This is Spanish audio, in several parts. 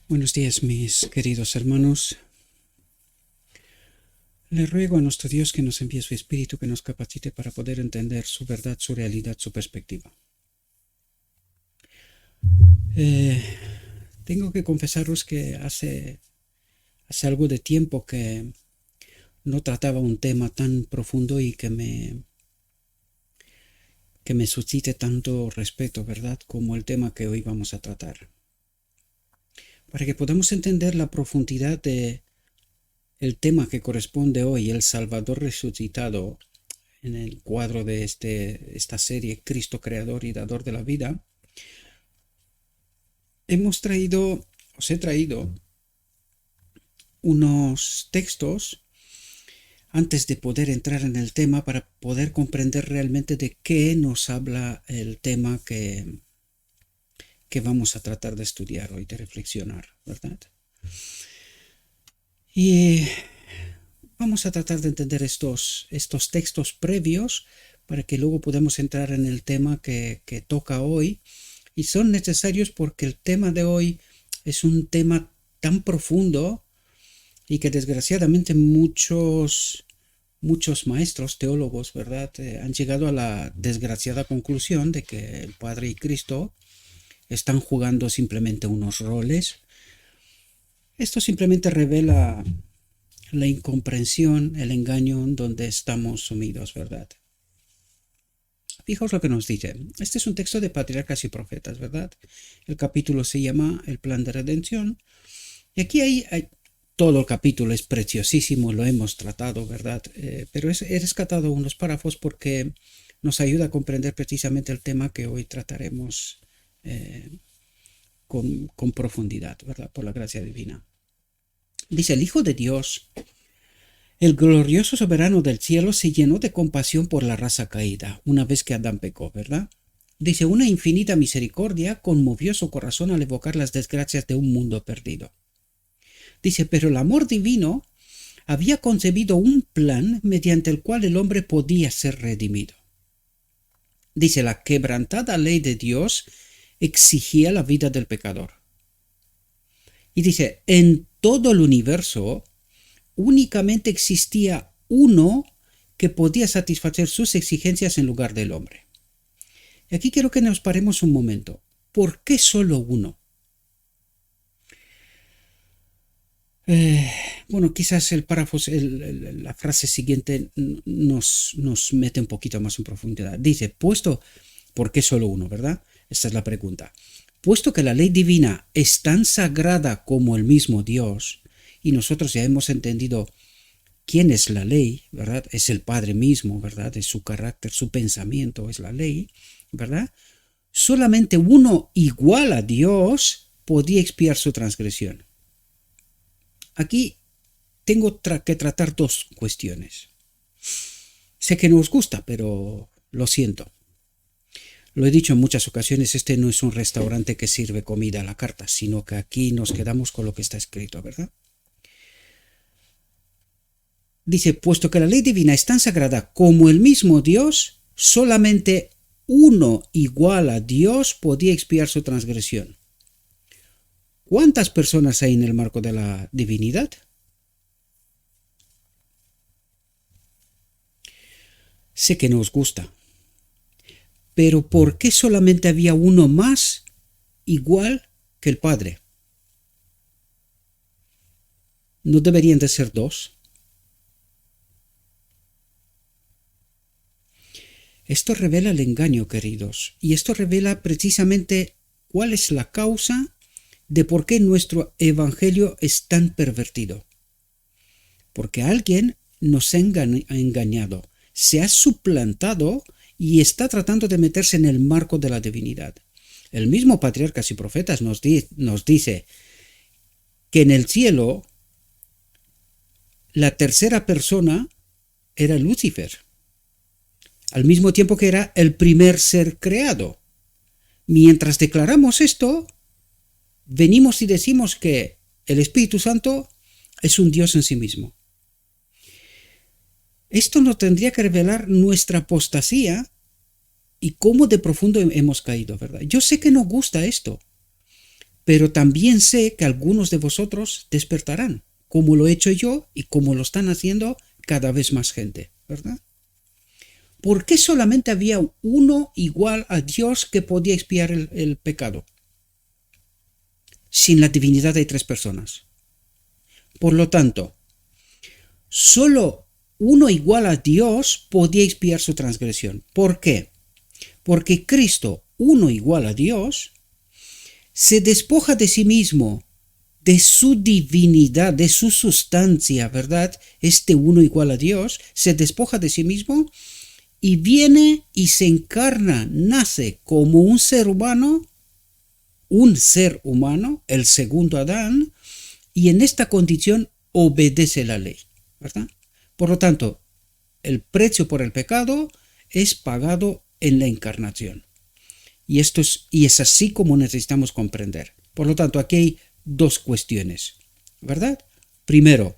Buenos días, mis queridos hermanos. Le ruego a nuestro Dios que nos envíe su Espíritu, que nos capacite para poder entender su verdad, su realidad, su perspectiva. Tengo que confesaros que hace algo de tiempo que no trataba un tema tan profundo y que me suscite tanto respeto, ¿verdad?, como el tema que hoy vamos a tratar. Para que podamos entender la profundidad de el tema que corresponde hoy, el Salvador resucitado, en el cuadro de esta serie, Cristo Creador y Dador de la Vida, os he traído unos textos antes de poder entrar en el tema para poder comprender realmente de qué nos habla el tema que vamos a tratar de estudiar hoy, de reflexionar, ¿verdad? Y vamos a tratar de entender estos textos previos para que luego podamos entrar en el tema que toca hoy. Y son necesarios porque el tema de hoy es un tema tan profundo y que desgraciadamente muchos maestros, teólogos, ¿verdad?, han llegado a la desgraciada conclusión de que el Padre y Cristo están jugando simplemente unos roles. Esto simplemente revela la incomprensión, el engaño en donde estamos sumidos, ¿verdad? Fijaos lo que nos dice. Este es un texto de Patriarcas y Profetas, ¿verdad? El capítulo se llama El Plan de Redención. Y aquí hay todo el capítulo es preciosísimo, lo hemos tratado, ¿verdad? Pero he rescatado unos párrafos porque nos ayuda a comprender precisamente el tema que hoy trataremos con profundidad, ¿verdad? Por la gracia divina. Dice, el Hijo de Dios, el glorioso soberano del cielo, se llenó de compasión por la raza caída, una vez que Adán pecó, ¿verdad? Dice, una infinita misericordia conmovió su corazón al evocar las desgracias de un mundo perdido. Dice, pero el amor divino había concebido un plan mediante el cual el hombre podía ser redimido. Dice, la quebrantada ley de Dios exigía la vida del pecador. Y dice, en todo el universo únicamente existía uno que podía satisfacer sus exigencias en lugar del hombre. Y aquí quiero que nos paremos un momento. ¿Por qué solo uno? Bueno, quizás el párrafo, la frase siguiente nos mete un poquito más en profundidad. Dice, ¿por qué solo uno, verdad? Esta es la pregunta. Puesto que la ley divina es tan sagrada como el mismo Dios, y nosotros ya hemos entendido quién es la ley, ¿verdad? Es el Padre mismo, ¿verdad? Es su carácter, su pensamiento, es la ley, ¿verdad? Solamente uno igual a Dios podía expiar su transgresión. Aquí tengo que tratar dos cuestiones. Sé que no os gusta, pero lo siento. Lo he dicho en muchas ocasiones, este no es un restaurante que sirve comida a la carta, sino que aquí nos quedamos con lo que está escrito, ¿verdad? Dice, puesto que la ley divina es tan sagrada como el mismo Dios, solamente uno igual a Dios podía expiar su transgresión. ¿Cuántas personas hay en el marco de la divinidad? Sé que no os gusta. Pero ¿por qué solamente había uno más igual que el Padre? ¿No deberían de ser dos? Esto revela el engaño, queridos, y esto revela precisamente cuál es la causa de por qué nuestro evangelio es tan pervertido. Porque alguien nos ha engañado, se ha suplantado y está tratando de meterse en el marco de la divinidad. El mismo Patriarcas y Profetas nos dice que en el cielo la tercera persona era Lucifer, al mismo tiempo que era el primer ser creado. Mientras declaramos esto, venimos y decimos que el Espíritu Santo es un Dios en sí mismo. Esto nos tendría que revelar nuestra apostasía y cómo de profundo hemos caído, ¿verdad? Yo sé que nos gusta esto, pero también sé que algunos de vosotros despertarán, como lo he hecho yo y como lo están haciendo cada vez más gente, ¿verdad? ¿Por qué solamente había uno igual a Dios que podía expiar el pecado? Sin la divinidad hay tres personas. Por lo tanto, solo uno igual a Dios podía expiar su transgresión. ¿Por qué? Porque Cristo, uno igual a Dios, se despoja de sí mismo, de su divinidad, de su sustancia, ¿verdad? Este uno igual a Dios se despoja de sí mismo y viene y se encarna, nace como un ser humano, el segundo Adán, y en esta condición obedece la ley, ¿verdad? Por lo tanto, el precio por el pecado es pagado en la encarnación. Y es así como necesitamos comprender. Por lo tanto, aquí hay dos cuestiones, ¿verdad? Primero,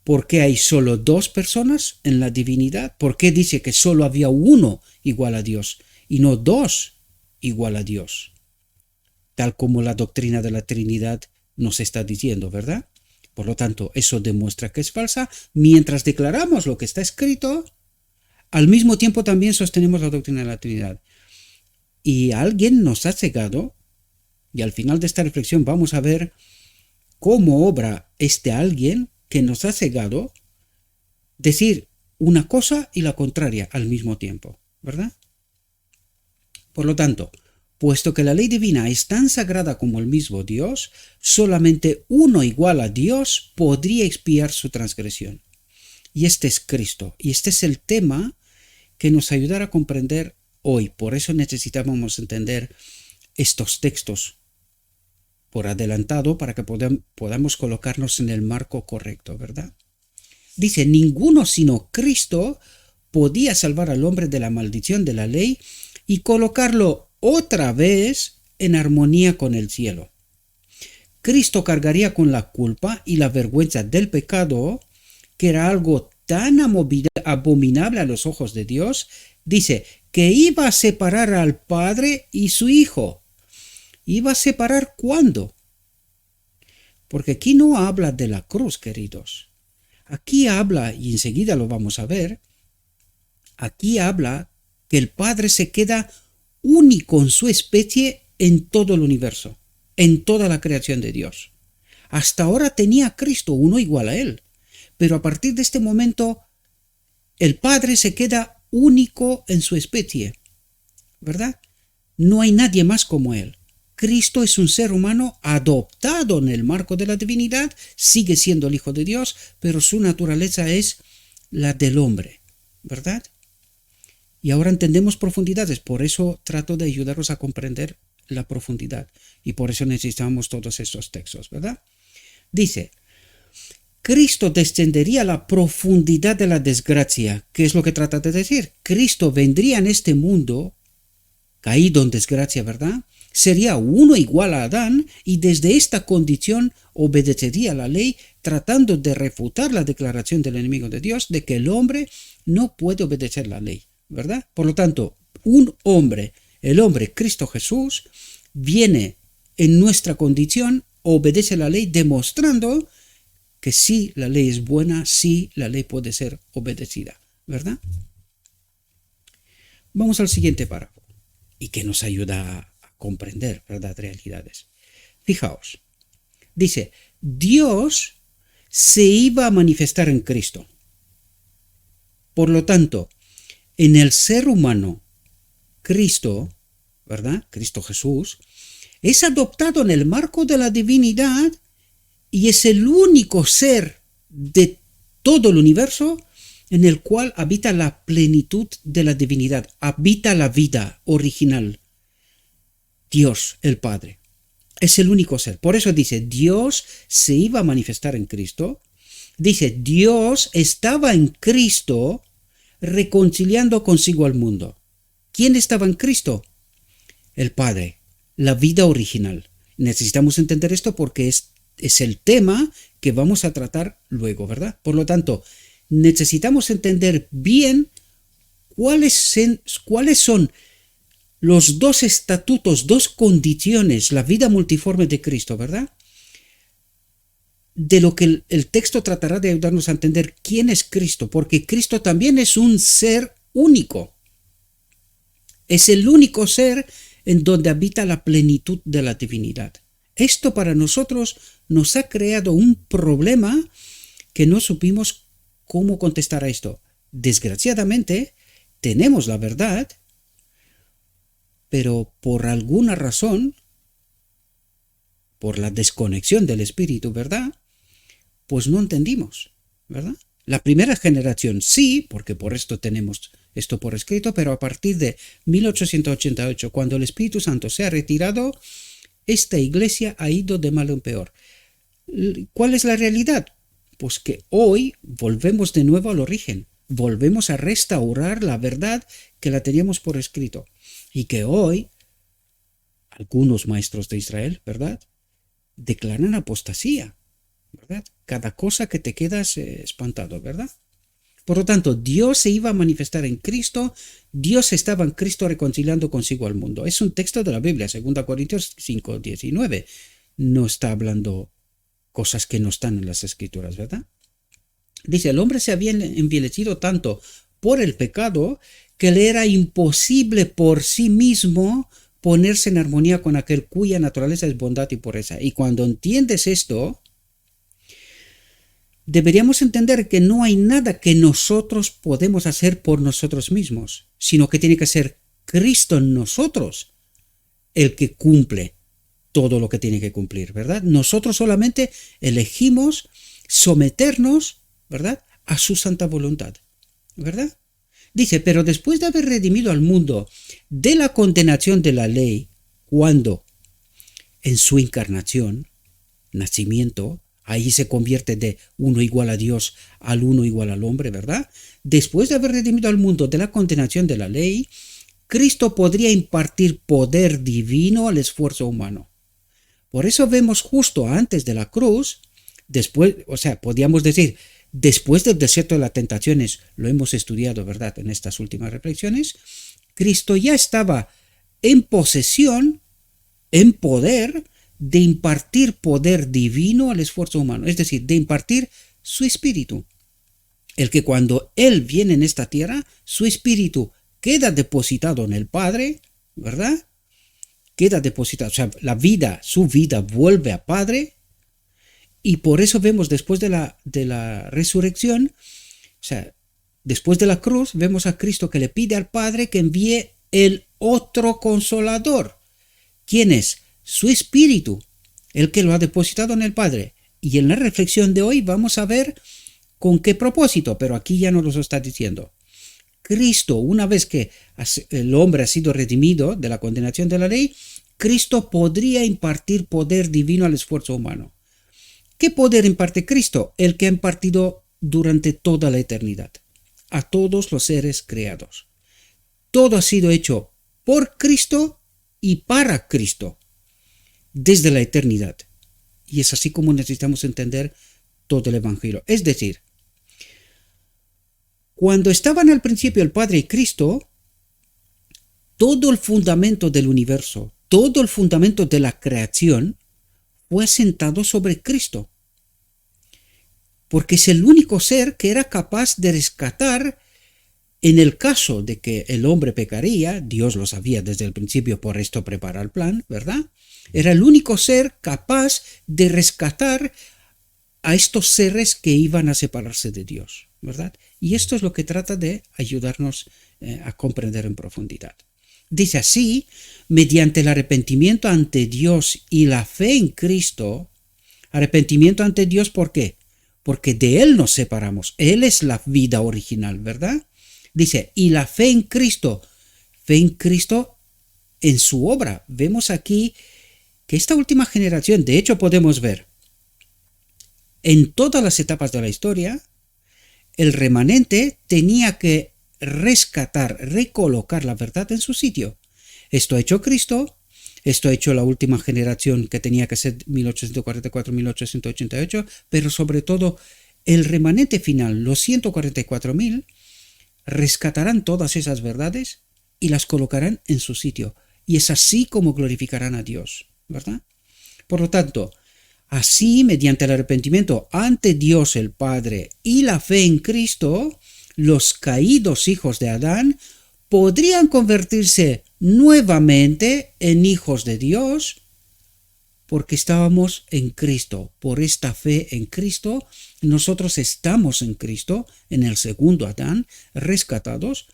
¿por qué hay solo dos personas en la divinidad? ¿Por qué dice que solo había uno igual a Dios y no dos igual a Dios? Tal como la doctrina de la Trinidad nos está diciendo, ¿verdad? Por lo tanto, eso demuestra que es falsa. Mientras declaramos lo que está escrito, al mismo tiempo también sostenemos la doctrina de la Trinidad. Y alguien nos ha cegado, y al final de esta reflexión vamos a ver cómo obra este alguien que nos ha cegado decir una cosa y la contraria al mismo tiempo, ¿verdad? Por lo tanto, puesto que la ley divina es tan sagrada como el mismo Dios, solamente uno igual a Dios podría expiar su transgresión. Y este es Cristo, y este es el tema que nos ayudará a comprender hoy. Por eso necesitamos entender estos textos por adelantado para que podamos colocarnos en el marco correcto, ¿verdad? Dice, ninguno sino Cristo podía salvar al hombre de la maldición de la ley y colocarlo otra vez en armonía con el cielo. Cristo cargaría con la culpa y la vergüenza del pecado, que era algo tan abominable a los ojos de Dios, dice que iba a separar al Padre y su Hijo. ¿Iba a separar cuándo? Porque aquí no habla de la cruz, queridos. Aquí habla, y enseguida lo vamos a ver, aquí habla que el Padre se queda único en su especie en todo el universo, en toda la creación de Dios. Hasta ahora tenía a Cristo, uno igual a él, pero a partir de este momento el Padre se queda único en su especie, ¿verdad? No hay nadie más como él. Cristo es un ser humano adoptado en el marco de la divinidad, sigue siendo el Hijo de Dios, pero su naturaleza es la del hombre, ¿verdad? Y ahora entendemos profundidades, por eso trato de ayudaros a comprender la profundidad. Y por eso necesitamos todos estos textos, ¿verdad? Dice, Cristo descendería a la profundidad de la desgracia. ¿Qué es lo que trata de decir? Cristo vendría en este mundo, caído en desgracia, ¿verdad? Sería uno igual a Adán y desde esta condición obedecería a la ley, tratando de refutar la declaración del enemigo de Dios de que el hombre no puede obedecer la ley, ¿verdad? Por lo tanto, el hombre Cristo Jesús, viene en nuestra condición, obedece la ley, demostrando que sí, la ley es buena, sí, la ley puede ser obedecida, ¿verdad? Vamos al siguiente párrafo, y que nos ayuda a comprender, ¿verdad?, realidades. Fijaos, dice, Dios se iba a manifestar en Cristo. Por lo tanto, en el ser humano, Cristo, ¿verdad?, Cristo Jesús, es adoptado en el marco de la divinidad y es el único ser de todo el universo en el cual habita la plenitud de la divinidad, habita la vida original. Dios, el Padre, es el único ser. Por eso dice, Dios se iba a manifestar en Cristo. Dice, Dios estaba en Cristo reconciliando consigo al mundo. ¿Quién estaba en Cristo? El Padre, la vida original. Necesitamos entender esto porque es el tema que vamos a tratar luego, ¿verdad? Por lo tanto, necesitamos entender bien cuáles son los dos estatutos, dos condiciones, la vida multiforme de Cristo, ¿verdad? De lo que el texto tratará de ayudarnos a entender quién es Cristo, porque Cristo también es un ser único. Es el único ser en donde habita la plenitud de la divinidad. Esto para nosotros nos ha creado un problema que no supimos cómo contestar a esto. Desgraciadamente, tenemos la verdad, pero por alguna razón, por la desconexión del espíritu, ¿verdad? Pues no entendimos, ¿verdad? La primera generación sí, porque por esto tenemos esto por escrito, pero a partir de 1888, cuando el Espíritu Santo se ha retirado, esta iglesia ha ido de mal en peor. ¿Cuál es la realidad? Pues que hoy volvemos de nuevo al origen, volvemos a restaurar la verdad que la teníamos por escrito, y que hoy algunos maestros de Israel, ¿verdad?, declaran apostasía, ¿verdad? Cada cosa que te quedas espantado, ¿verdad? Por lo tanto, Dios se iba a manifestar en Cristo, Dios estaba en Cristo reconciliando consigo al mundo. Es un texto de la Biblia, 2 Corintios 5, 19. No está hablando cosas que no están en las Escrituras, ¿verdad? Dice, el hombre se había envilecido tanto por el pecado que le era imposible por sí mismo ponerse en armonía con aquel cuya naturaleza es bondad y pureza. Y cuando entiendes esto, deberíamos entender que no hay nada que nosotros podemos hacer por nosotros mismos, sino que tiene que ser Cristo en nosotros el que cumple todo lo que tiene que cumplir, ¿verdad? Nosotros solamente elegimos someternos, ¿verdad?, a su santa voluntad, ¿verdad? Dice, pero después de haber redimido al mundo de la condenación de la ley, cuando en su encarnación, nacimiento, ahí se convierte de uno igual a Dios al uno igual al hombre, ¿verdad? Después de haber redimido al mundo de la condenación de la ley, Cristo podría impartir poder divino al esfuerzo humano. Por eso vemos justo antes de la cruz, después, o sea, podríamos decir, después del desierto de las tentaciones, lo hemos estudiado, ¿verdad?, en estas últimas reflexiones, Cristo ya estaba en posesión, en poder, de impartir poder divino al esfuerzo humano, es decir, de impartir su espíritu. El que cuando Él viene en esta tierra, su espíritu queda depositado en el Padre, ¿verdad? Queda depositado, o sea, su vida vuelve a Padre, y por eso vemos después de la resurrección, o sea, después de la cruz, vemos a Cristo que le pide al Padre que envíe el otro consolador. ¿Quién es? Su espíritu, el que lo ha depositado en el Padre. Y en la reflexión de hoy vamos a ver con qué propósito, pero aquí ya nos lo está diciendo. Cristo, una vez que el hombre ha sido redimido de la condenación de la ley, Cristo podría impartir poder divino al esfuerzo humano. ¿Qué poder imparte Cristo? El que ha impartido durante toda la eternidad, a todos los seres creados. Todo ha sido hecho por Cristo y para Cristo, desde la eternidad. Y es así como necesitamos entender todo el Evangelio. Es decir, cuando estaban al principio el Padre y Cristo, todo el fundamento del universo, todo el fundamento de la creación fue asentado sobre Cristo, porque es el único ser que era capaz de rescatar, en el caso de que el hombre pecaría, Dios lo sabía desde el principio, por esto prepara el plan, ¿verdad? Era el único ser capaz de rescatar a estos seres que iban a separarse de Dios, ¿verdad? Y esto es lo que trata de ayudarnos a comprender en profundidad. Dice así, mediante el arrepentimiento ante Dios y la fe en Cristo, arrepentimiento ante Dios, ¿por qué? Porque de Él nos separamos, Él es la vida original, ¿verdad? Dice, y la fe en Cristo en su obra. Vemos aquí que esta última generación, de hecho podemos ver, en todas las etapas de la historia, el remanente tenía que rescatar, recolocar la verdad en su sitio. Esto ha hecho Cristo, esto ha hecho la última generación que tenía que ser 1844-1888, pero sobre todo el remanente final, los 144.000, rescatarán todas esas verdades y las colocarán en su sitio. Y es así como glorificarán a Dios, ¿verdad? Por lo tanto, así, mediante el arrepentimiento ante Dios el Padre y la fe en Cristo, los caídos hijos de Adán podrían convertirse nuevamente en hijos de Dios porque estábamos en Cristo. Por esta fe en Cristo, nosotros estamos en Cristo, en el segundo Adán, rescatados.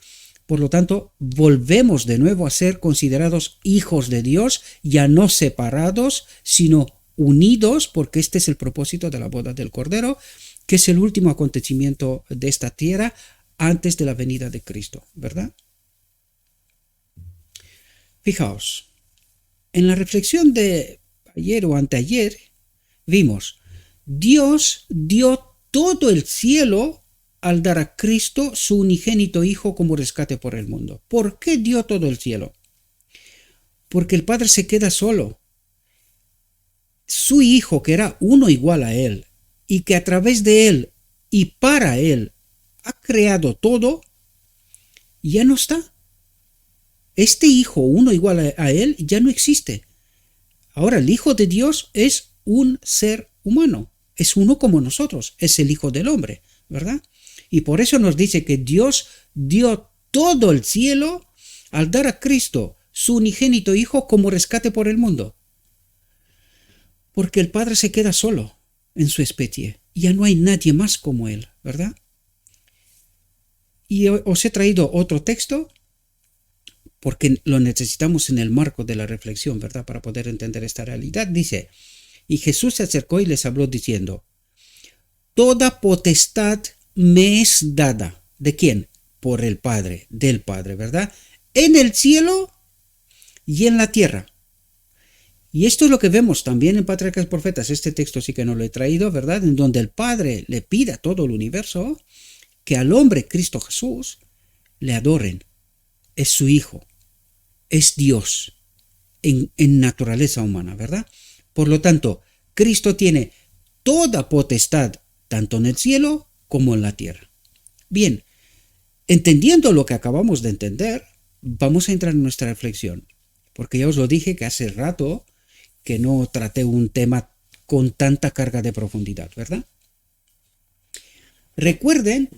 Por lo tanto, volvemos de nuevo a ser considerados hijos de Dios, ya no separados, sino unidos, porque este es el propósito de la boda del Cordero, que es el último acontecimiento de esta tierra antes de la venida de Cristo, ¿verdad? Fijaos, en la reflexión de ayer o anteayer, vimos, Dios dio todo el cielo al dar a Cristo su unigénito Hijo como rescate por el mundo. ¿Por qué dio todo el cielo? Porque el Padre se queda solo. Su Hijo, que era uno igual a Él, y que a través de Él y para Él ha creado todo, ya no está. Este Hijo, uno igual a Él, ya no existe. Ahora, el Hijo de Dios es un ser humano, es uno como nosotros, es el Hijo del hombre, ¿verdad? Y por eso nos dice que Dios dio todo el cielo al dar a Cristo, su unigénito Hijo, como rescate por el mundo. Porque el Padre se queda solo en su especie, ya no hay nadie más como Él, ¿verdad? Y os he traído otro texto, porque lo necesitamos en el marco de la reflexión, ¿verdad? Para poder entender esta realidad. Dice, y Jesús se acercó y les habló diciendo, toda potestad me es dada. ¿De quién? Por el Padre, del Padre, ¿verdad? En el cielo y en la tierra. Y esto es lo que vemos también en Patriarcas y Profetas. Este texto sí que no lo he traído, ¿verdad? En donde el Padre le pide a todo el universo que al hombre Cristo Jesús le adoren. Es su Hijo. Es Dios en naturaleza humana, ¿verdad? Por lo tanto, Cristo tiene toda potestad, tanto en el cielo como en la tierra. Bien, entendiendo lo que acabamos de entender, vamos a entrar en nuestra reflexión, porque ya os lo dije que hace rato que no traté un tema con tanta carga de profundidad, ¿verdad? Recuerden,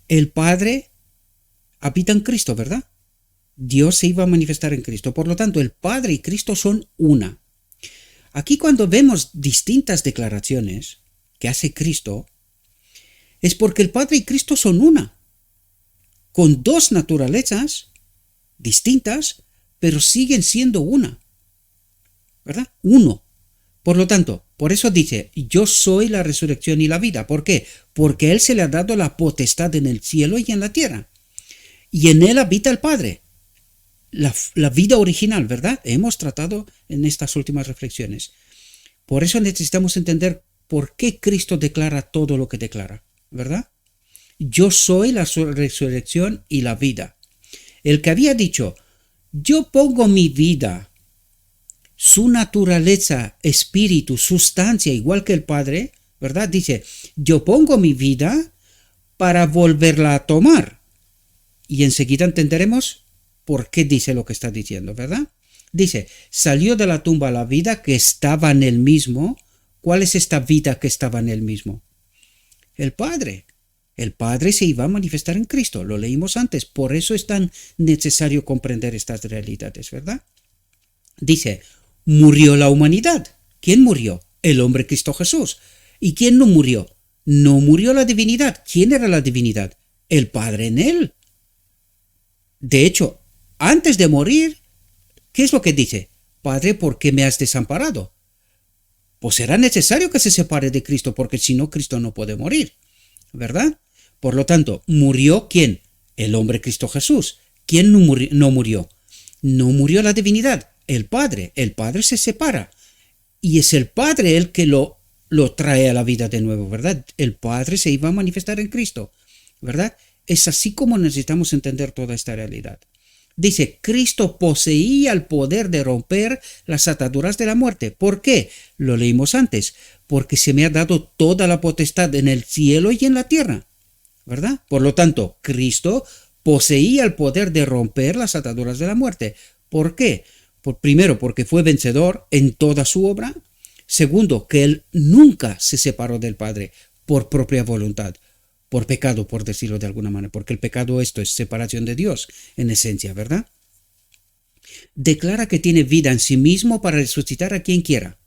el Padre habita en Cristo, ¿verdad? Dios se iba a manifestar en Cristo. Por lo tanto, el Padre y Cristo son una. Aquí cuando vemos distintas declaraciones que hace Cristo, es porque el Padre y Cristo son una, con dos naturalezas distintas, pero siguen siendo una, ¿verdad? Uno. Por lo tanto, por eso dice, yo soy la resurrección y la vida. ¿Por qué? Porque a Él se le ha dado la potestad en el cielo y en la tierra. Y en Él habita el Padre. La vida original, ¿verdad? Hemos tratado en estas últimas reflexiones. Por eso necesitamos entender por qué Cristo declara todo lo que declara, ¿verdad? Yo soy la resurrección y la vida. El que había dicho, yo pongo mi vida, su naturaleza, espíritu, sustancia, igual que el Padre, ¿verdad? Dice, yo pongo mi vida para volverla a tomar. Y enseguida entenderemos por qué dice lo que está diciendo, ¿verdad? Dice, salió de la tumba la vida que estaba en él mismo. ¿Cuál es esta vida que estaba en él mismo? El Padre. El Padre se iba a manifestar en Cristo, lo leímos antes, por eso es tan necesario comprender estas realidades, ¿verdad? Dice, murió la humanidad. ¿Quién murió? El hombre Cristo Jesús. ¿Y quién no murió? No murió la divinidad. ¿Quién era la divinidad? El Padre en él. De hecho, antes de morir, ¿qué es lo que dice? Padre, ¿por qué me has desamparado? Pues será necesario que se separe de Cristo, porque si no, Cristo no puede morir, ¿verdad? Por lo tanto, ¿murió quién? El hombre Cristo Jesús. ¿Quién no murió? No murió la divinidad, el Padre. El Padre se separa. Y es el Padre el que lo trae a la vida de nuevo, ¿verdad? El Padre se iba a manifestar en Cristo, ¿verdad? Es así como necesitamos entender toda esta realidad. Dice, Cristo poseía el poder de romper las ataduras de la muerte. ¿Por qué? Lo leímos antes. Porque se me ha dado toda la potestad en el cielo y en la tierra, ¿verdad? Por lo tanto, Cristo poseía el poder de romper las ataduras de la muerte. ¿Por qué? Primero, porque fue vencedor en toda su obra. Segundo, que él nunca se separó del Padre por propia voluntad, por pecado, por decirlo de alguna manera, porque el pecado esto es separación de Dios en esencia, ¿verdad? Declara que tiene vida en sí mismo para resucitar a quien quiera.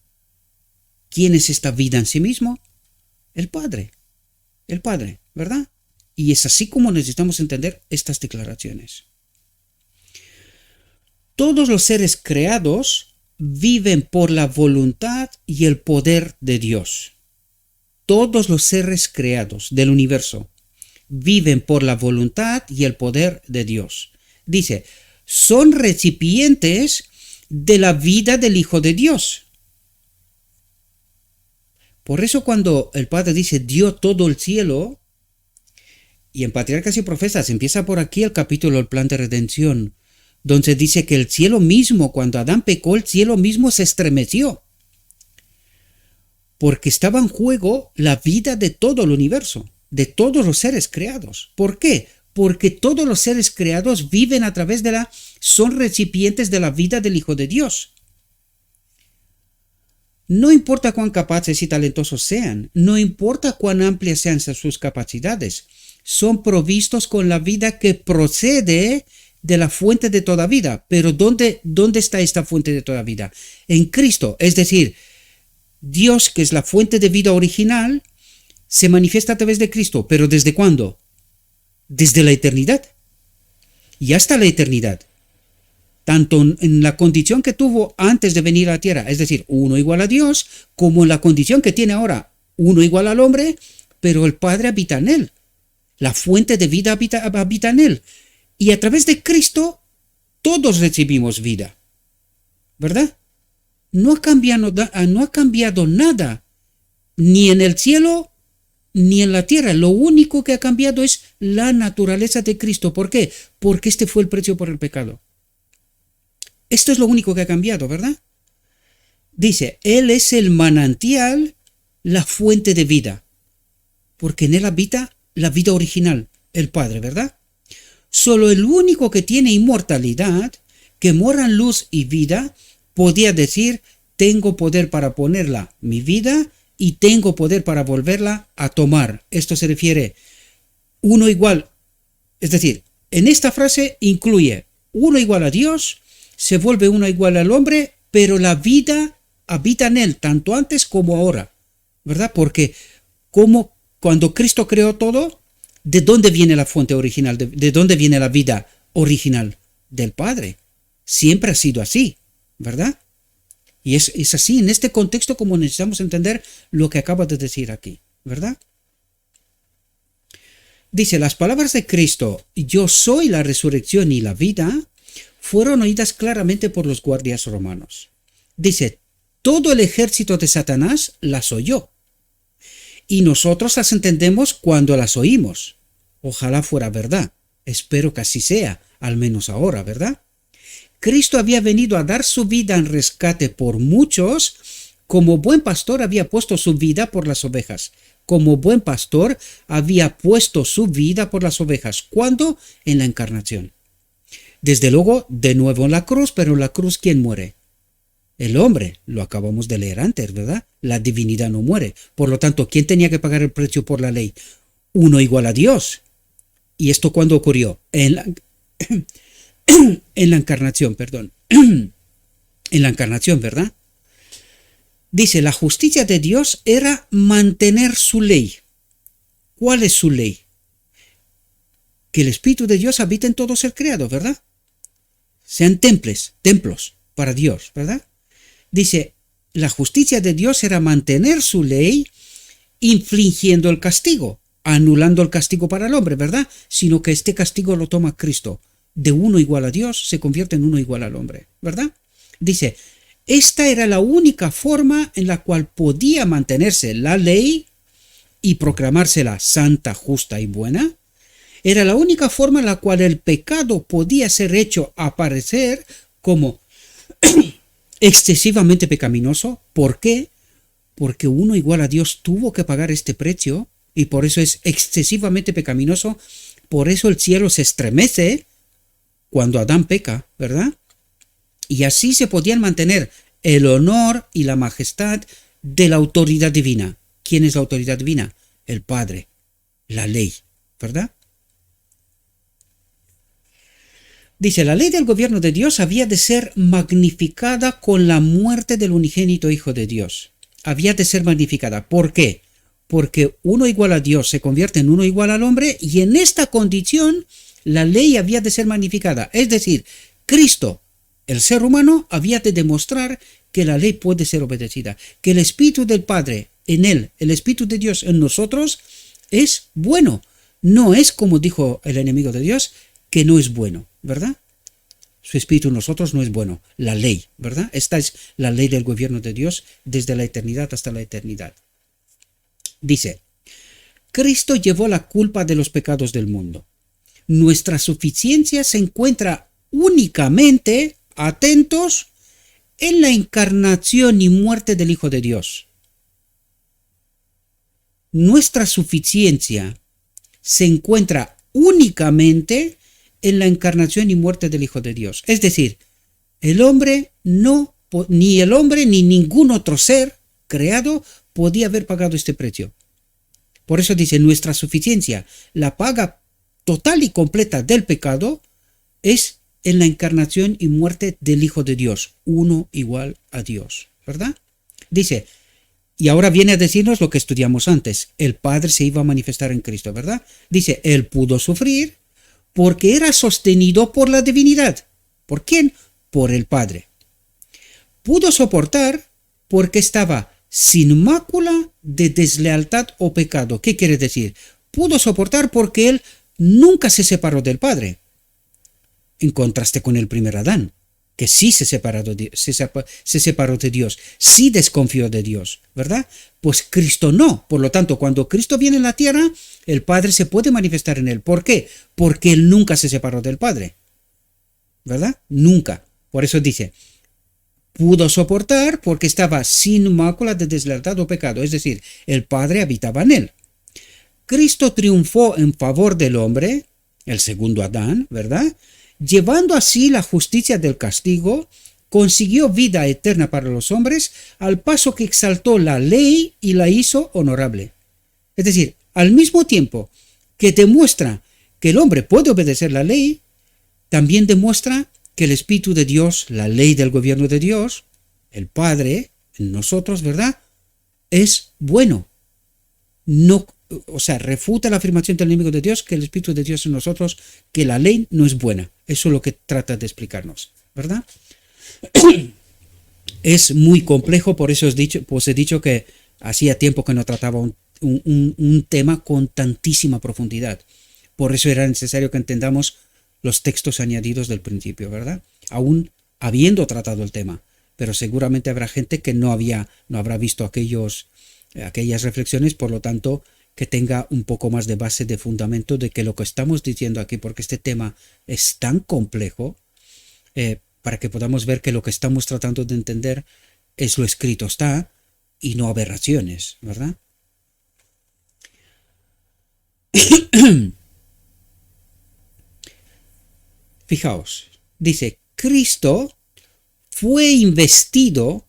¿Quién es esta vida en sí mismo? El Padre, ¿verdad? Y es así como necesitamos entender estas declaraciones. Todos los seres creados viven por la voluntad y el poder de Dios. Todos los seres creados del universo viven por la voluntad y el poder de Dios. Dice, son recipientes de la vida del Hijo de Dios. Por eso cuando el Padre dice, dio todo el cielo, y en Patriarcas y Profetas empieza por aquí el capítulo, el plan de redención, donde dice que el cielo mismo, cuando Adán pecó, el cielo mismo se estremeció. Porque estaba en juego la vida de todo el universo, de todos los seres creados. ¿Por qué? Porque todos los seres creados viven a través son recipientes de la vida del Hijo de Dios. No importa cuán capaces y talentosos sean, no importa cuán amplias sean sus capacidades, son provistos con la vida que procede de la fuente de toda vida. Pero ¿dónde está esta fuente de toda vida? En Cristo, es decir, Dios, que es la fuente de vida original, se manifiesta a través de Cristo. ¿Pero desde cuándo? Desde la eternidad. Y hasta la eternidad. Tanto en la condición que tuvo antes de venir a la tierra, es decir, uno igual a Dios, como en la condición que tiene ahora, uno igual al hombre, pero el Padre habita en él. La fuente de vida habita en él. Y a través de Cristo, todos recibimos vida. ¿Verdad? No ha cambiado nada, ni en el cielo, ni en la tierra. Lo único que ha cambiado es la naturaleza de Cristo. ¿Por qué? Porque este fue el precio por el pecado. Esto es lo único que ha cambiado, ¿verdad? Dice, Él es el manantial, la fuente de vida, porque en Él habita la vida original, el Padre, ¿verdad? Solo el único que tiene inmortalidad, que mora en luz y vida, podía decir, tengo poder para ponerla mi vida y tengo poder para volverla a tomar. Esto se refiere uno igual, es decir, en esta frase incluye uno igual a Dios, se vuelve uno igual al hombre, pero la vida habita en él, tanto antes como ahora, ¿verdad? Porque cuando Cristo creó todo, ¿de dónde viene la fuente original? ¿De dónde viene la vida original? Del Padre. Siempre ha sido así, ¿verdad? Y es así, en este contexto, como necesitamos entender lo que acaba de decir aquí, ¿verdad? Dice, las palabras de Cristo, yo soy la resurrección y la vida, fueron oídas claramente por los guardias romanos. Dice, todo el ejército de Satanás las oyó. Y nosotros las entendemos cuando las oímos. Ojalá fuera verdad. Espero que así sea, al menos ahora, ¿verdad? Cristo había venido a dar su vida en rescate por muchos, como buen pastor había puesto su vida por las ovejas. Como buen pastor había puesto su vida por las ovejas. ¿Cuándo? En la encarnación. Desde luego, de nuevo en la cruz, pero en la cruz, ¿quién muere? El hombre, lo acabamos de leer antes, ¿verdad? La divinidad no muere. Por lo tanto, ¿quién tenía que pagar el precio por la ley? Uno igual a Dios. ¿Y esto cuándo ocurrió? En la encarnación, perdón. En la encarnación, ¿verdad? Dice, la justicia de Dios era mantener su ley. ¿Cuál es su ley? Que el Espíritu de Dios habita en todo ser creado, ¿verdad? Sean templos para Dios, ¿verdad? Dice, la justicia de Dios era mantener su ley infligiendo el castigo, anulando el castigo para el hombre, ¿verdad? Sino que este castigo lo toma Cristo. De uno igual a Dios se convierte en uno igual al hombre, ¿verdad? Dice, esta era la única forma en la cual podía mantenerse la ley y proclamársela santa, justa y buena. Era la única forma en la cual el pecado podía ser hecho aparecer como excesivamente pecaminoso. ¿Por qué? Porque uno igual a Dios tuvo que pagar este precio y por eso es excesivamente pecaminoso Por eso el cielo se estremece cuando Adán peca, ¿verdad? Y así se podían mantener el honor y la majestad de la autoridad divina. ¿Quién es la autoridad divina? El Padre, la ley, ¿verdad? Dice, la ley del gobierno de Dios había de ser magnificada con la muerte del unigénito Hijo de Dios. Había de ser magnificada. ¿Por qué? Porque uno igual a Dios se convierte en uno igual al hombre, y en esta condición la ley había de ser magnificada. Es decir, Cristo, el ser humano, había de demostrar que la ley puede ser obedecida, que el Espíritu del Padre en él, el Espíritu de Dios en nosotros, es bueno. No es como dijo el enemigo de Dios, que no es bueno, ¿verdad? Su espíritu en nosotros no es bueno. La ley, ¿verdad? Esta es la ley del gobierno de Dios desde la eternidad hasta la eternidad. Dice, Cristo llevó la culpa de los pecados del mundo. Nuestra suficiencia se encuentra únicamente, atentos, en la encarnación y muerte del Hijo de Dios. Nuestra suficiencia se encuentra únicamente en la encarnación y muerte del Hijo de Dios. Es decir, el hombre no, ni el hombre ni ningún otro ser creado podía haber pagado este precio. Por eso dice, nuestra suficiencia, la paga total y completa del pecado, es en la encarnación y muerte del Hijo de Dios, uno igual a Dios, ¿verdad? Dice, y ahora viene a decirnos lo que estudiamos antes, el Padre se iba a manifestar en Cristo, ¿verdad? Dice, Él pudo sufrir porque era sostenido por la divinidad. ¿Por quién? Por el Padre. Pudo soportar porque estaba sin mácula de deslealtad o pecado. ¿Qué quiere decir? Pudo soportar porque Él nunca se separó del Padre. En contraste con el primer Adán, que sí se separó de Dios, sí desconfió de Dios, ¿verdad? Pues Cristo no. Por lo tanto, cuando Cristo viene en la tierra, el Padre se puede manifestar en Él. ¿Por qué? Porque Él nunca se separó del Padre, ¿verdad? Nunca. Por eso dice, pudo soportar porque estaba sin mácula de deslealtad o pecado, es decir, el Padre habitaba en Él. Cristo triunfó en favor del hombre, el segundo Adán, ¿verdad? Llevando así la justicia del castigo, consiguió vida eterna para los hombres, al paso que exaltó la ley y la hizo honorable. Es decir, al mismo tiempo que demuestra que el hombre puede obedecer la ley, también demuestra que el Espíritu de Dios, la ley del gobierno de Dios, el Padre, en nosotros, ¿verdad?, es bueno. No, o sea, refuta la afirmación del enemigo de Dios que el Espíritu de Dios en nosotros, que la ley no es buena. Eso es lo que trata de explicarnos, ¿verdad? Es muy complejo, por eso he dicho que hacía tiempo que no trataba un tema con tantísima profundidad. Por eso era necesario que entendamos los textos añadidos del principio, ¿verdad? Aún habiendo tratado el tema, pero seguramente habrá gente que no habrá visto aquellas reflexiones, por lo tanto, que tenga un poco más de base, de fundamento de que lo que estamos diciendo aquí, porque este tema es tan complejo, para que podamos ver que lo que estamos tratando de entender es lo escrito está y no aberraciones, ¿verdad? Fijaos, dice, Cristo fue investido,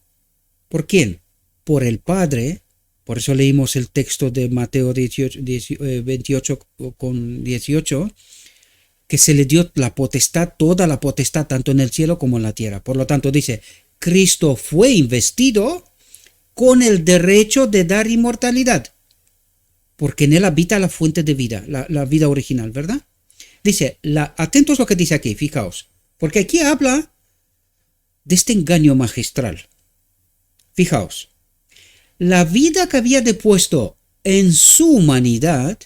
¿por quién? Por el Padre. Por eso leímos el texto de Mateo 28 con 18, que se le dio la potestad, toda la potestad, tanto en el cielo como en la tierra. Por lo tanto, dice, Cristo fue investido con el derecho de dar inmortalidad, porque en él habita la fuente de vida, la vida original, ¿verdad? Dice, atentos a lo que dice aquí, fijaos, porque aquí habla de este engaño magistral. Fijaos, la vida que había depuesto en su humanidad,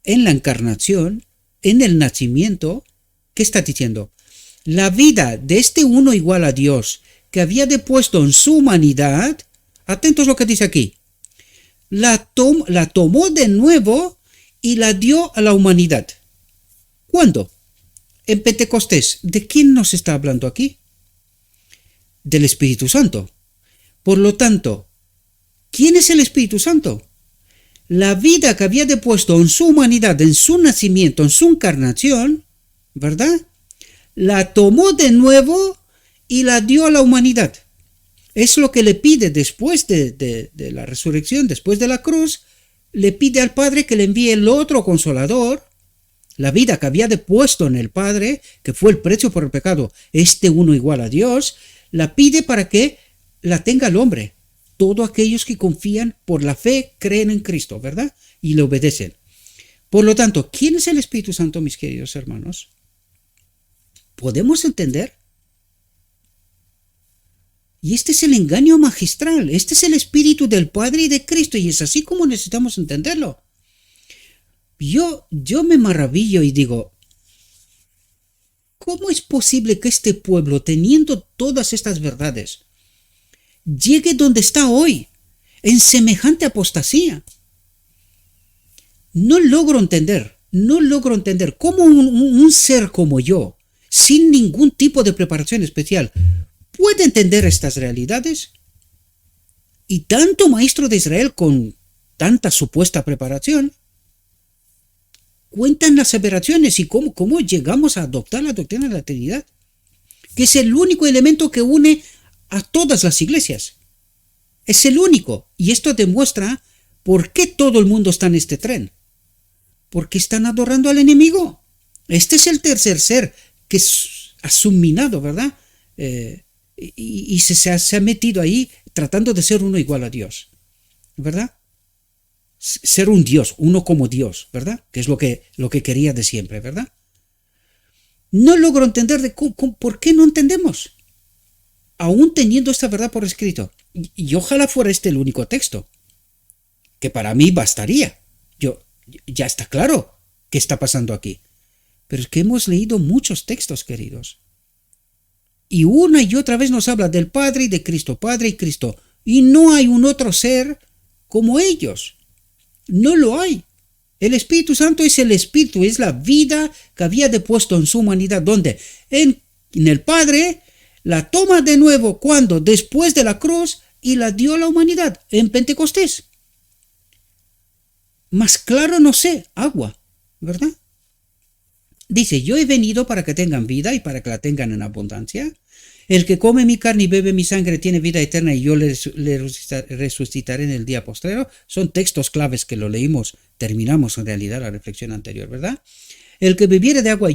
en la encarnación, en el nacimiento, ¿qué está diciendo? La vida de este uno igual a Dios que había depuesto en su humanidad, atentos a lo que dice aquí, la tomó de nuevo y la dio a la humanidad. ¿Cuándo? En Pentecostés. ¿De quién nos está hablando aquí? Del Espíritu Santo. Por lo tanto, ¿quién es el Espíritu Santo? la vida que había depuesto en su humanidad, en su nacimiento, en su encarnación, ¿verdad? La tomó de nuevo y la dio a la humanidad. Es lo que le pide después de la resurrección, después de la cruz, le pide al Padre que le envíe el otro consolador, la vida que había depuesto en el Padre, que fue el precio por el pecado, uno igual a Dios, la pide para que la tenga el hombre. Todos aquellos que confían por la fe, creen en Cristo, ¿verdad? Y le obedecen. Por lo tanto, ¿quién es el Espíritu Santo, mis queridos hermanos? ¿Podemos entender? Y este es el engaño magistral, este es el Espíritu del Padre y de Cristo, y es así como necesitamos entenderlo. Yo me maravillo y digo, ¿cómo es posible que este pueblo, teniendo todas estas verdades, llegue donde está hoy, en semejante apostasía? No logro entender cómo un ser como yo, sin ningún tipo de preparación especial, puede entender estas realidades. Y tanto maestro de Israel con tanta supuesta preparación cuentan las aseveraciones y cómo llegamos a adoptar la doctrina de la Trinidad, que es el único elemento que une a todas las iglesias. Es el único. Y esto demuestra por qué todo el mundo está en este tren. Porque están adorando al enemigo. Este es el tercer ser que ha subminado, ¿verdad? Y se ha metido ahí tratando de ser uno igual a Dios, ¿verdad? Ser un Dios, uno como Dios, ¿verdad? Que es lo que quería de siempre, ¿verdad? No logro entender por qué no entendemos, aún teniendo esta verdad por escrito. Y ojalá fuera este el único texto, que para mí bastaría. Ya está claro qué está pasando aquí. Pero es que hemos leído muchos textos, queridos. Y una y otra vez nos habla del Padre y de Cristo, Padre y Cristo. Y no hay un otro ser como ellos. No lo hay. El Espíritu Santo es el Espíritu, es la vida que había depuesto en su humanidad, donde en el Padre la toma de nuevo cuando después de la cruz y la dio a la humanidad en Pentecostés. Más claro no sé, agua, ¿verdad? Dice, yo he venido para que tengan vida y para que la tengan en abundancia. El que come mi carne y bebe mi sangre tiene vida eterna y yo le resucitaré en el día postrero. Son textos claves que lo leímos, terminamos en realidad la reflexión anterior, ¿verdad? El que bebiere de agua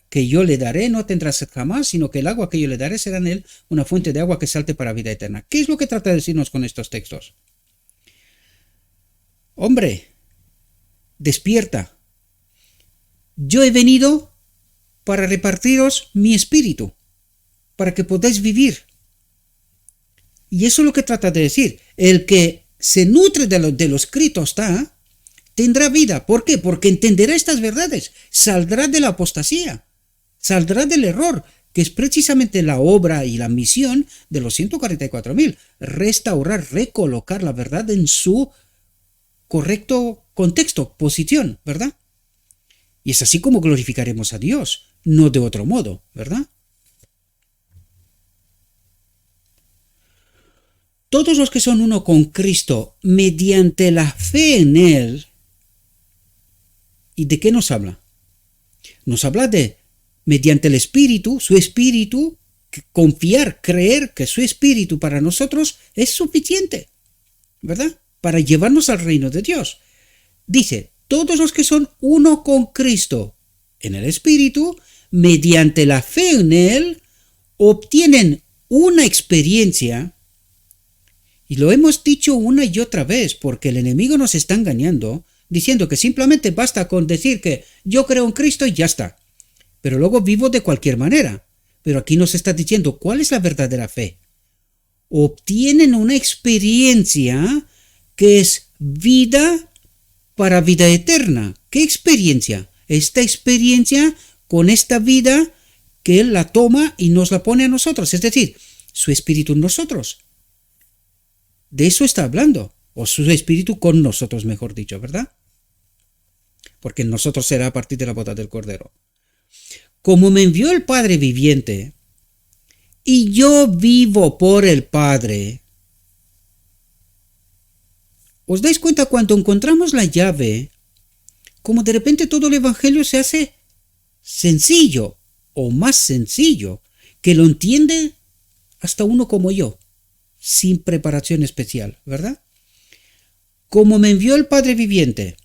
que yo le daré no tendrá sed jamás, sino que el agua que yo le daré será en él una fuente de agua que salte para vida eterna. ¿Qué es lo que trata de decirnos con estos textos? Hombre, despierta. Yo he venido para repartiros mi espíritu, para que podáis vivir. Y eso es lo que trata de decir. El que se nutre de lo escrito está, tendrá vida. ¿Por qué? Porque entenderá estas verdades. Saldrá de la apostasía. Saldrá del error, que es precisamente la obra y la misión de los 144.000. Restaurar, recolocar la verdad en su correcto contexto, posición, ¿verdad? Y es así como glorificaremos a Dios, no de otro modo, ¿verdad? Todos los que son uno con Cristo mediante la fe en Él, ¿y de qué nos habla? Nos habla de, mediante el Espíritu, su Espíritu, confiar, creer que su Espíritu para nosotros es suficiente, ¿verdad? Para llevarnos al reino de Dios. Dice, todos los que son uno con Cristo en el Espíritu, mediante la fe en Él, obtienen una experiencia. Y lo hemos dicho una y otra vez, porque el enemigo nos está engañando, diciendo que simplemente basta con decir que yo creo en Cristo y ya está. Pero luego vivo de cualquier manera. Pero aquí nos está diciendo cuál es la verdadera fe. Obtienen una experiencia que es vida para vida eterna. ¿Qué experiencia? Esta experiencia con esta vida que Él la toma y nos la pone a nosotros, es decir, su Espíritu en nosotros. De eso está hablando, o su Espíritu con nosotros, mejor dicho, ¿verdad? Porque en nosotros será a partir de la boda del Cordero. Como me envió el Padre viviente, y yo vivo por el Padre, ¿Os dais cuenta cuando encontramos la llave, como de repente todo el Evangelio se hace sencillo o más sencillo, que lo entiende hasta uno como yo, sin preparación especial, ¿verdad? Como me envió el Padre viviente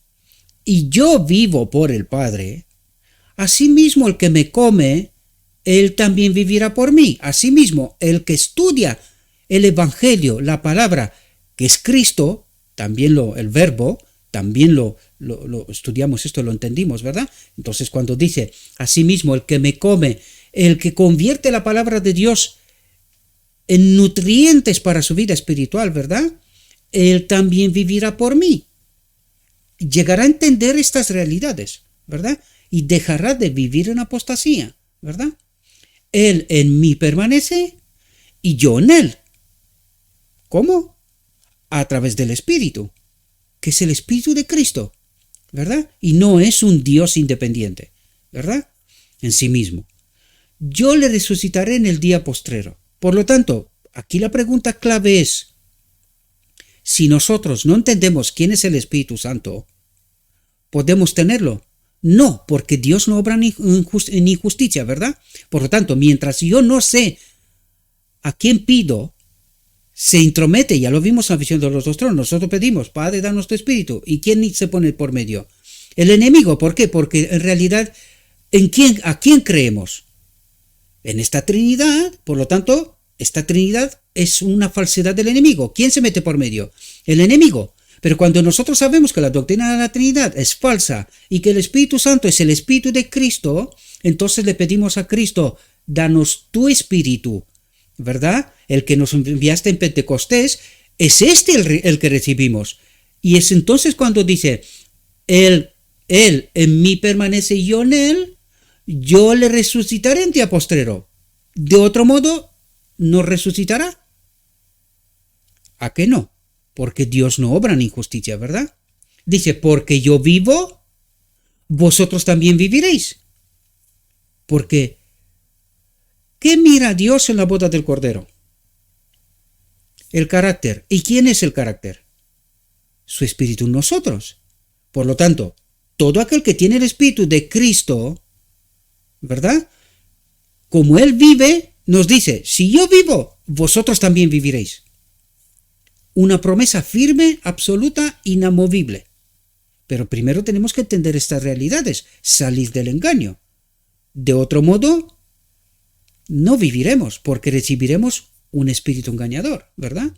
y yo vivo por el Padre, asimismo el que me come, él también vivirá por mí. Asimismo, el que estudia el Evangelio, la palabra, que es Cristo, también el verbo, también lo estudiamos esto, lo entendimos, ¿verdad? Entonces cuando dice, asimismo, el que me come, el que convierte la palabra de Dios en nutrientes para su vida espiritual, ¿verdad? Él también vivirá por mí. Llegará a entender estas realidades, ¿verdad? Y dejará de vivir en apostasía, ¿verdad? Él en mí permanece y yo en él. ¿Cómo? A través del Espíritu, que es el Espíritu de Cristo, ¿verdad? Y no es un Dios independiente, ¿verdad? En sí mismo. Yo le resucitaré en el día postrero. Por lo tanto, aquí la pregunta clave es, si nosotros no entendemos quién es el Espíritu Santo, ¿podemos tenerlo? No, porque Dios no obra en injusticia, ¿verdad? Por lo tanto, mientras yo no sé a quién pido, se intromete, ya lo vimos en la visión de los dos tronos. Nosotros pedimos, Padre, danos tu Espíritu. ¿Y quién se pone por medio? El enemigo. ¿Por qué? Porque en realidad, ¿a quién creemos? En esta Trinidad. Por lo tanto, esta Trinidad es una falsedad del enemigo. ¿Quién se mete por medio? El enemigo. Pero cuando nosotros sabemos que la doctrina de la Trinidad es falsa y que el Espíritu Santo es el Espíritu de Cristo, entonces le pedimos a Cristo, danos tu Espíritu, ¿verdad? El que nos enviaste en Pentecostés, es el que recibimos. Y es entonces cuando dice, Él en mí permanece y yo en Él, yo le resucitaré en día postrero. De otro modo, ¿no resucitará? ¿A qué no? Porque Dios no obra en injusticia, ¿verdad? Dice, porque yo vivo, vosotros también viviréis. Porque, ¿qué mira Dios en la boda del Cordero? El carácter. ¿Y quién es el carácter? Su Espíritu en nosotros. Por lo tanto, todo aquel que tiene el Espíritu de Cristo, ¿verdad? Como Él vive, nos dice, si yo vivo, vosotros también viviréis. Una promesa firme, absoluta, inamovible. Pero primero tenemos que entender estas realidades, salir del engaño. De otro modo, no viviremos, porque recibiremos un espíritu engañador, ¿verdad?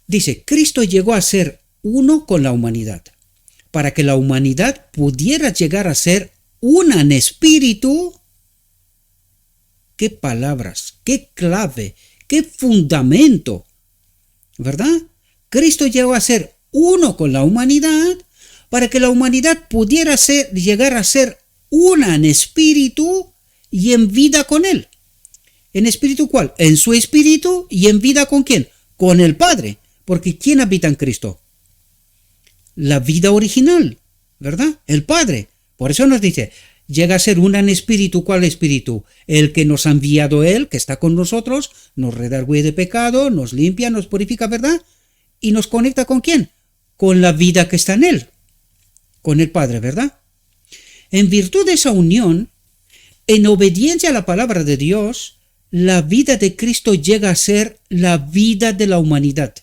Dice, Cristo llegó a ser uno con la humanidad, para que la humanidad pudiera llegar a ser una en espíritu. ¡Qué palabras! ¡Qué clave! ¡Qué fundamento! ¿Verdad? Cristo llegó a ser uno con la humanidad para que la humanidad pudiera llegar a ser una en espíritu y en vida con Él. ¿En espíritu cuál? En su espíritu y en vida ¿con quién? Con el Padre. Porque ¿quién habita en Cristo? La vida original, ¿verdad? El Padre. Por eso nos dice, llega a ser una en espíritu. ¿Cuál espíritu? El que nos ha enviado Él, que está con nosotros, nos redarguye de pecado, nos limpia, nos purifica, ¿verdad? Y nos conecta ¿con quién? Con la vida que está en Él, con el Padre, ¿verdad? En virtud de esa unión, en obediencia a la palabra de Dios, la vida de Cristo llega a ser la vida de la humanidad.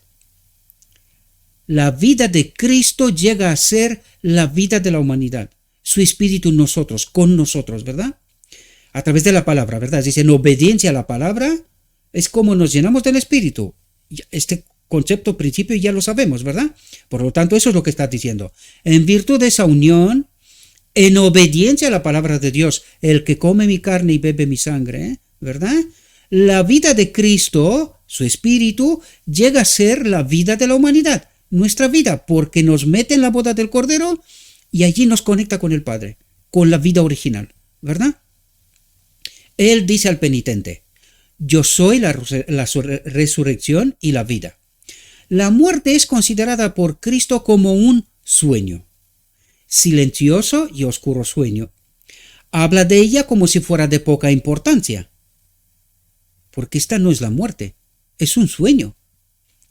La vida de Cristo llega a ser la vida de la humanidad. Su espíritu en nosotros, con nosotros, ¿verdad? A través de la palabra, ¿verdad? Dice, en obediencia a la palabra, es como nos llenamos del espíritu. Este concepto, principio, ya lo sabemos, ¿verdad? Por lo tanto, eso es lo que está diciendo. En virtud de esa unión, en obediencia a la palabra de Dios, el que come mi carne y bebe mi sangre, ¿verdad? La vida de Cristo, su espíritu, llega a ser la vida de la humanidad. Nuestra vida, porque nos mete en la boda del Cordero y allí nos conecta con el Padre, con la vida original, ¿verdad? Él dice al penitente, yo soy la resurrección y la vida. La muerte es considerada por Cristo como un sueño, silencioso y oscuro sueño. Habla de ella como si fuera de poca importancia, porque esta no es la muerte, es un sueño.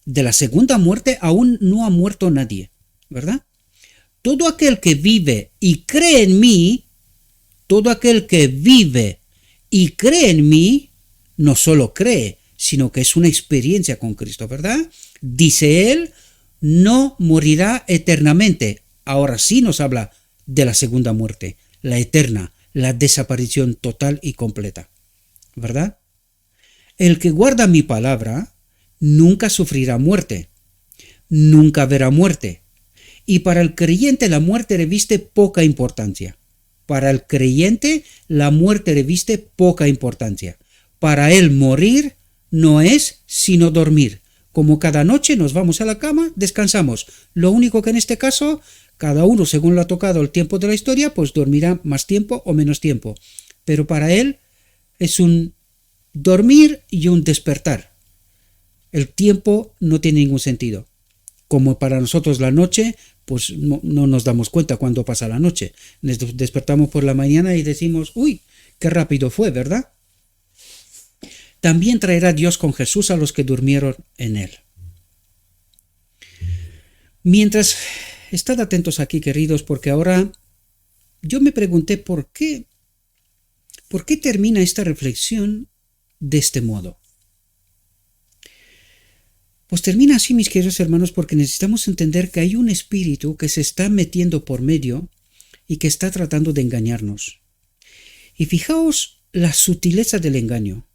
de la segunda muerte aún no ha muerto nadie, ¿verdad? Todo aquel que vive y cree en mí, todo aquel que vive y cree en mí, no solo cree, sino que es una experiencia con Cristo, ¿verdad? Dice él, no morirá eternamente. Ahora sí nos habla de la segunda muerte, la eterna, la desaparición total y completa, ¿verdad? El que guarda mi palabra nunca sufrirá muerte, nunca verá muerte. Y para el creyente la muerte reviste poca importancia. Para el creyente la muerte reviste poca importancia. Para él morir no es sino dormir. Como cada noche nos vamos a la cama, descansamos. Lo único que en este caso, cada uno según lo ha tocado el tiempo de la historia, pues dormirá más tiempo o menos tiempo. Pero para él es un dormir y un despertar. El tiempo no tiene ningún sentido. Como para nosotros la noche, pues no nos damos cuenta cuando pasa la noche. Nos despertamos por la mañana y decimos, uy, qué rápido fue, ¿verdad? También traerá Dios con Jesús a los que durmieron en él. Mientras, estad atentos aquí, queridos, porque ahora yo me pregunté por qué termina esta reflexión de este modo. Pues termina así, mis queridos hermanos, porque necesitamos entender que hay un espíritu que se está metiendo por medio y que está tratando de engañarnos. Y fijaos la sutileza del engaño.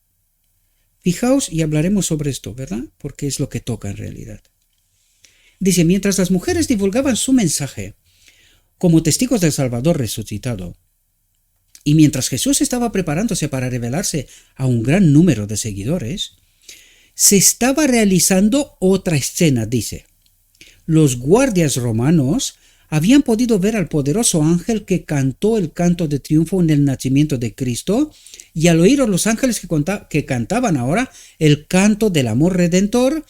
Fijaos, y hablaremos sobre esto, ¿verdad? Porque es lo que toca en realidad. Dice, mientras las mujeres divulgaban su mensaje como testigos del Salvador resucitado, y mientras Jesús estaba preparándose para revelarse a un gran número de seguidores, se estaba realizando otra escena, dice. Los guardias romanos habían podido ver al poderoso ángel que cantó el canto de triunfo en el nacimiento de Cristo, y al oír a los ángeles que cantaban ahora el canto del amor redentor,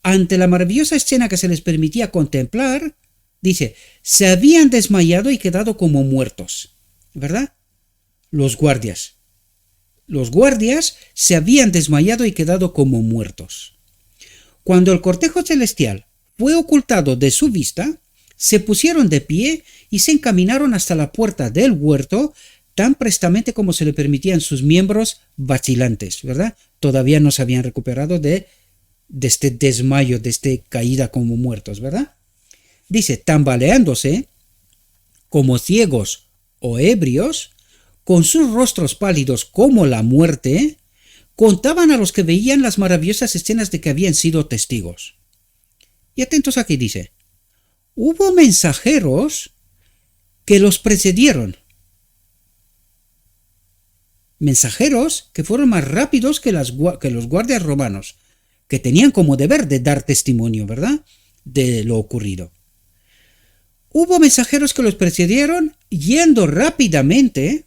ante la maravillosa escena que se les permitía contemplar, dice, se habían desmayado y quedado como muertos, ¿verdad? Los guardias se habían desmayado y quedado como muertos. Cuando el cortejo celestial fue ocultado de su vista, se pusieron de pie y se encaminaron hasta la puerta del huerto tan prestamente como se le permitían sus miembros vacilantes, ¿verdad? Todavía no se habían recuperado de este desmayo, de esta caída como muertos, ¿verdad? Dice, tambaleándose, como ciegos o ebrios, con sus rostros pálidos como la muerte, contaban a los que veían las maravillosas escenas de que habían sido testigos. Y atentos aquí, dice, hubo mensajeros que los precedieron. Mensajeros que fueron más rápidos que los guardias romanos, que tenían como deber de dar testimonio, ¿verdad?, de lo ocurrido. Hubo mensajeros que los precedieron yendo rápidamente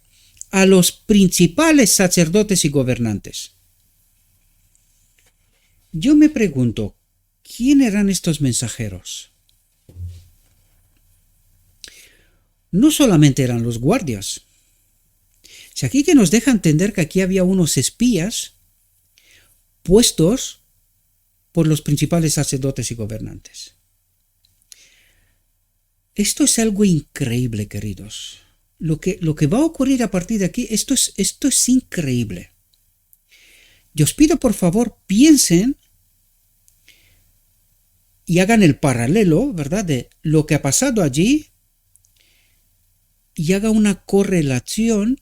a los principales sacerdotes y gobernantes. Yo me pregunto, ¿quién eran estos mensajeros? No solamente eran los guardias. Si aquí que nos deja entender que aquí había unos espías puestos por los principales sacerdotes y gobernantes. Esto es algo increíble, queridos. Lo que va a ocurrir a partir de aquí, esto es increíble. Yo os pido, por favor, piensen y hagan el paralelo, ¿verdad?, de lo que ha pasado allí y haga una correlación,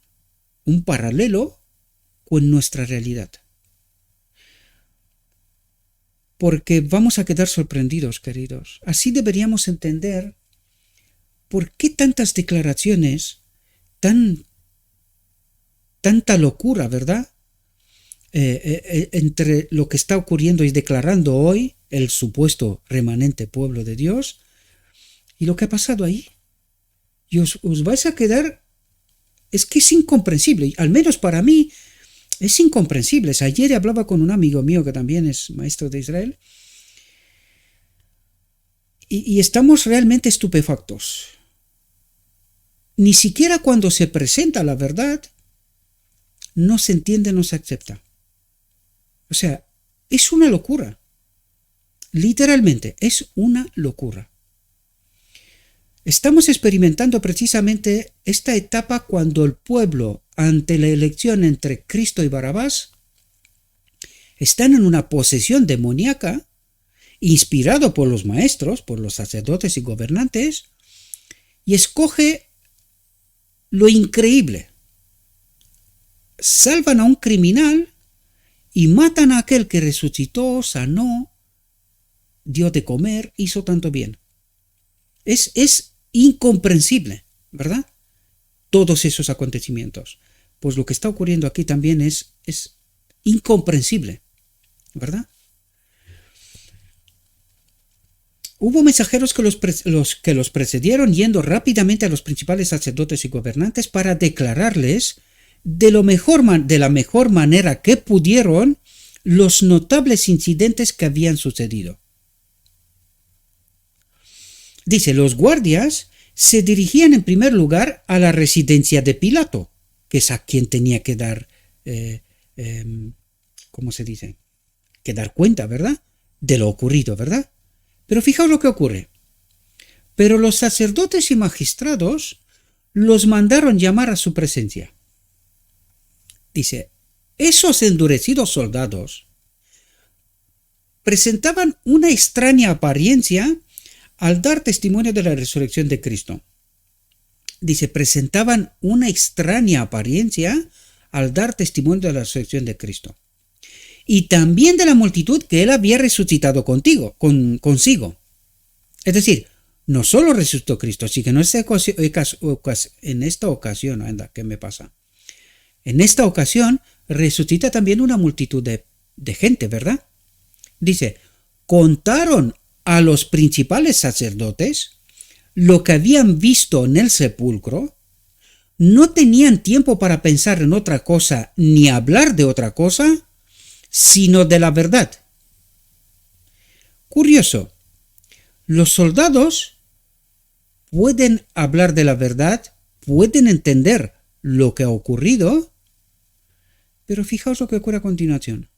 un paralelo con nuestra realidad. Porque vamos a quedar sorprendidos, queridos. Así deberíamos entender por qué tantas declaraciones, tanta locura, ¿verdad?, entre lo que está ocurriendo y declarando hoy el supuesto remanente pueblo de Dios y lo que ha pasado ahí. Y os vais a quedar, es que es incomprensible, al menos para mí es incomprensible. Ayer hablaba con un amigo mío que también es maestro de Israel y estamos realmente estupefactos. Ni siquiera cuando se presenta la verdad no se entiende, no se acepta. O sea, es una locura. Literalmente, es una locura. Estamos experimentando precisamente esta etapa cuando el pueblo, ante la elección entre Cristo y Barrabás, están en una posesión demoníaca, inspirado por los maestros, por los sacerdotes y gobernantes, y escoge lo increíble. Salvan a un criminal y matan a aquel que resucitó, sanó, dio de comer, hizo tanto bien. Es incomprensible, ¿verdad? Todos esos acontecimientos. Pues lo que está ocurriendo aquí también es incomprensible, ¿verdad? Hubo mensajeros que los precedieron yendo rápidamente a los principales sacerdotes y gobernantes para declararles de la mejor manera que pudieron los notables incidentes que habían sucedido. Dice, los guardias se dirigían en primer lugar a la residencia de Pilato, que es a quien tenía que dar, ¿cómo se dice? Que dar cuenta, ¿verdad? De lo ocurrido, ¿verdad? Pero fijaos lo que ocurre. Pero los sacerdotes y magistrados los mandaron llamar a su presencia. Dice, esos endurecidos soldados presentaban una extraña apariencia al dar testimonio de la resurrección de Cristo. Dice, presentaban una extraña apariencia al dar testimonio de la resurrección de Cristo. Y también de la multitud que él había resucitado consigo. Es decir, no solo resucitó Cristo, sino que en esta ocasión, anda, ¿qué me pasa? En esta ocasión resucita también una multitud de gente, ¿verdad? Dice, contaron a los principales sacerdotes lo que habían visto en el sepulcro, no tenían tiempo para pensar en otra cosa ni hablar de otra cosa, sino de la verdad. Curioso, los soldados pueden hablar de la verdad, pueden entender lo que ha ocurrido, pero fijaos lo que ocurre a continuación.